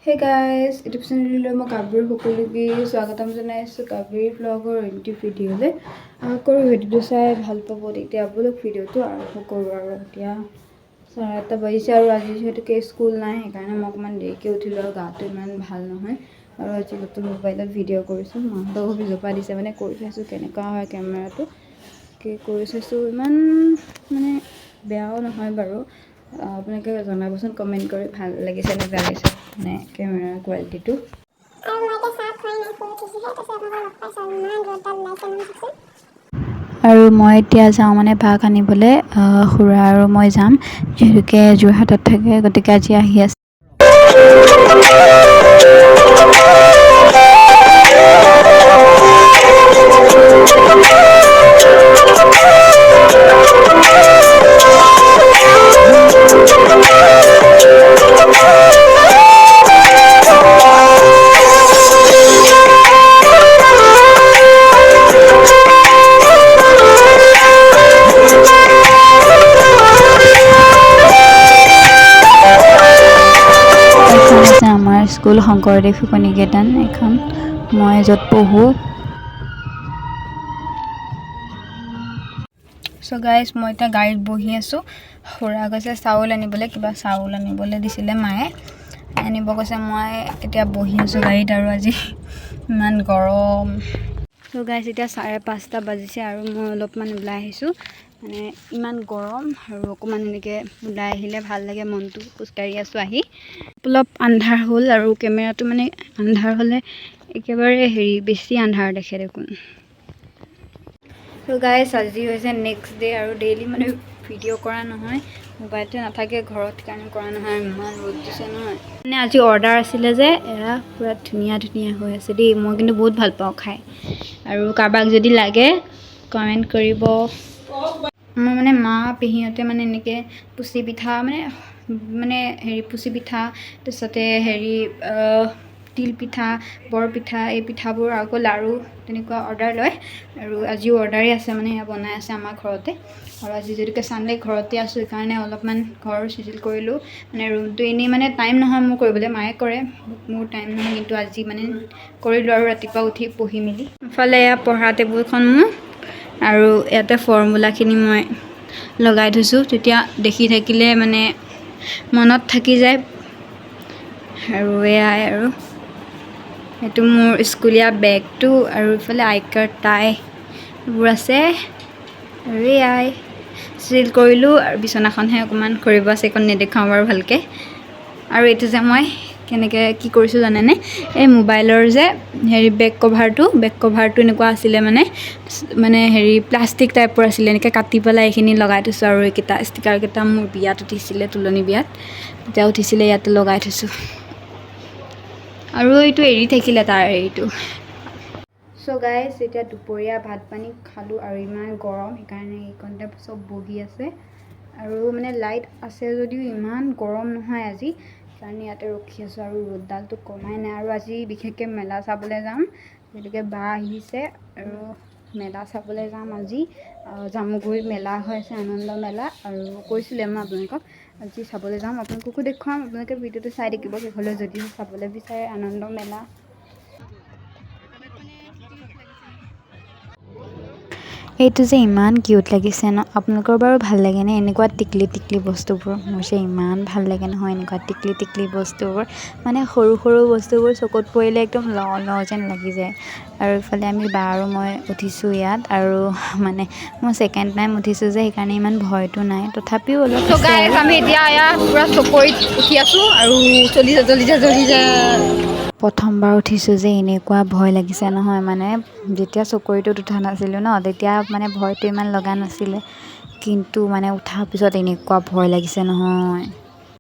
Hey guys, YouTube channel mo Kabir সকলোকে স্বাগতম জনাইছো কাবিৰ ব্লগৰ এন্টি ভিডিঅ'লে কৰি ভিডিঅ'টো চাই ভাল পাব তেতিয়া আপোনালোক ভিডিঅ'টো আৰম্ভ কৰোঁ আৰু এতিয়া 7:30 বাজিছে আৰু আজি যেহেতুকে স্কুল নাই সেইকাৰণে মই অকমান দেৰিকৈ উঠিলোঁ আৰু গাটো ইমান ভাল নহয় আৰু আজি নতুন মোবাইলত ভিডিঅ' কৰিছোঁ মাহঁতক অভিযোগা দিছে মানে কৰি চাইছোঁ কেনেকুৱা হয় কেমেৰাটো কি কৰি চাইছোঁ ইমান মানে বেয়াও নহয় বাৰু আপোনালোকে জনাবচোন কমেণ্ট কৰি ভাল লাগিছে নে বেয়া লাগিছে মানে কেমেৰা কোৱালিটিটো আৰু মই এতিয়া যাওঁ মানে বাঘ আনিবলৈ খুৰা আৰু মই যাম যিহেতুকে যোৰহাটত থাকে গতিকে আজি আহি আছে আমাৰ স্কুল শংকৰদেৱ শিশু নিকেতন এখন মই য'ত পঢ়োঁ সো গাইজ মই এতিয়া গাড়ীত বহি আছোঁ খুৰা গৈছে চাউল আনিবলৈ কিবা চাউল আনিবলৈ দিছিলে মায়ে আনিব কৈছে মই এতিয়া বহি আছোঁ গাড়ীত আৰু আজি ইমান গৰম সো গাইজ এতিয়া 5:30 বাজিছে আৰু মই অলপমান ওলাই আহিছোঁ মানে ইমান গৰম আৰু অকণমান এনেকৈ ওলাই আহিলে ভাল লাগে মনটো খোজকাঢ়ি আছোঁ আহি অলপ আন্ধাৰ হ'ল আৰু কেমেৰাটো মানে আন্ধাৰ হ'লে একেবাৰে বেছি আন্ধাৰ দেখে দেখোন তো গাইজ আজি হৈছে নেক্সট ডে আৰু ডেইলি মানে ভিডিঅ' কৰা নহয় মোবাইলটো নাথাকে ঘৰত কাৰণে কৰা নহয় ইমান ৰ'দ দিছে নহয় মানে আজি অৰ্ডাৰ আছিলে যে এয়া পুৰা ধুনীয়া হৈ আছে দেই মই কিন্তু বহুত ভাল পাওঁ খাই আৰু কাৰোবাক যদি লাগে কমেণ্ট কৰিব মই মানে মা পেহীহঁতে মানে এনেকৈ পুচি পিঠা মানে পুচি পিঠা তাৰপিছতে তিল পিঠা বৰপিঠা এই পিঠাবোৰ আকৌ লাড়ু তেনেকুৱা অৰ্ডাৰ লয় আৰু আজিও অৰ্ডাৰেই আছে মানে এয়া বনাই আছে আমাৰ ঘৰতে আৰু আজি যদিকে চানডে ঘৰতে আছোঁ সেইকাৰণে অলপমান ঘৰ চিজিল কৰিলোঁ মানে ৰুমটো এনেই মানে টাইম নহয় মোৰ কৰিবলৈ মায়ে কৰে মোৰ টাইম নহয় কিন্তু আজি মানে কৰিলোঁ আৰু ৰাতিপুৱা উঠি পঢ়ি মেলি ইফালে এয়া পঢ়া টেবুলখন মোৰ আৰু ইয়াতে ফৰ্মুলাখিনি মই লগাই থৈছোঁ তেতিয়া দেখি থাকিলে মানে মনত থাকি যায় আৰু এয়াই আৰু এইটো মোৰ স্কুলীয়া বেগটো আৰু ইফালে আই কাৰ্ড টাই এইবোৰ আছে আৰু এয়াই চিল কৰিলোঁ আৰু বিচনাখনহে অকণমান কৰিব আছে এইখন নেদেখাওঁ বাৰু ভালকৈ আৰু এইটো যে মই কেনেকৈ কি কৰিছোঁ জানেনে এই মোবাইলৰ যে বেক কভাৰটো এনেকুৱা আছিলে মানে প্লাষ্টিক টাইপৰ আছিলে এনেকৈ কাটি পেলাই এইখিনি লগাই থৈছোঁ আৰু এইকেইটা ষ্টিকাৰকেইটা মোৰ বিয়াত উঠিছিলে তুলনি বিয়াত তেতিয়া উঠিছিলে ইয়াতে লগাই থৈছোঁ আৰু এইটো এৰি থাকিলে তাৰ সো গাইজ এতিয়া দুপৰীয়া ভাত পানী খালোঁ আৰু ইমান গৰম সেইকাৰণে এইকণতে চব বহি আছে আৰু মানে লাইট আছে যদিও ইমান গৰম নহয় আজি সেইকাৰণে ইয়াতে ৰখি আছোঁ আৰু ৰ'দডালটো কমাই নাই আৰু আজি বিশেষকৈ মেলা চাবলৈ যাম গতিকে বা আহিছে আৰু মেলা চাবলৈ যাম আজি জামুগুৰিত মেলা হৈ আছে আনন্দ মেলা আৰু কৈছিলে মই আপোনালোকক আজি চাবলৈ যাম আপোনালোককো দেখুৱাম আপোনালোকে ভিডিঅ'টো চাই থাকিব শেষলৈ যদি চাবলৈ বিচাৰে আনন্দ মেলা এইটো যে ইমান কিউট লাগিছে ন আপোনালোকৰ বাৰু ভাল লাগেনে এনেকুৱা টিকলি বস্তুবোৰ মোৰ যে ইমান ভাল লাগে নহয় এনেকুৱা টিকলি বস্তুবোৰ মানে সৰু বস্তুবোৰ চকুত পৰিলে একদম ল যেন লাগি যায় আৰু ইফালে আমি বা আৰু মই উঠিছোঁ ইয়াত আৰু মানে মই ছেকেণ্ড টাইম উঠিছোঁ যে সেইকাৰণে ইমান ভয়টো নাই তথাপিও অলপ আমি এতিয়া পূৰা চকৰিত উঠি আছোঁ আৰু চলি যায় প্ৰথমবাৰ উঠিছোঁ যে এনেকুৱা ভয় লাগিছে নহয় মানে যেতিয়া চকৰিটোত উঠা নাছিলোঁ ন তেতিয়া মানে ভয়টো ইমান লগা নাছিলে কিন্তু মানে উঠাৰ পিছত এনেকুৱা ভয় লাগিছে নহয়